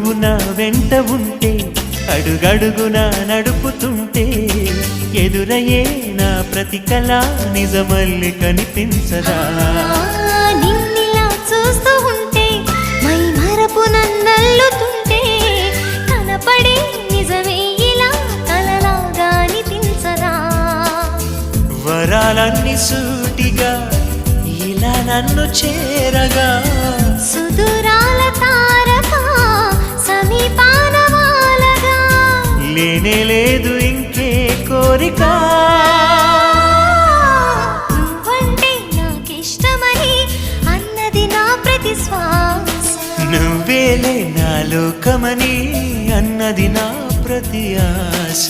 నువ్వు నా వెంట ఉంటే అడుగడుగునా నడుపుతుంటే ఎదురయ్యే నా ప్రతి కళ నిజమల్లి కనిపించదా నిన్నిలా చూస్తూ ఉంటే మై మరపు నన్నల్లుతుంటే కనపడే నిజమే ఇలా కలలాగా అనిపించదా వరాలన్నీ సూటిగా ఇలా నన్ను చేరగా సుదూరాల తారక సమీపాన వాలగా లేనే లేదు ఇంకే కోరిక నువ్వంటే నాకిష్టమని అన్నది నా ప్రతి శ్వాస నువ్వేలే నా లోకమని అన్నది నా ప్రతి ఆశ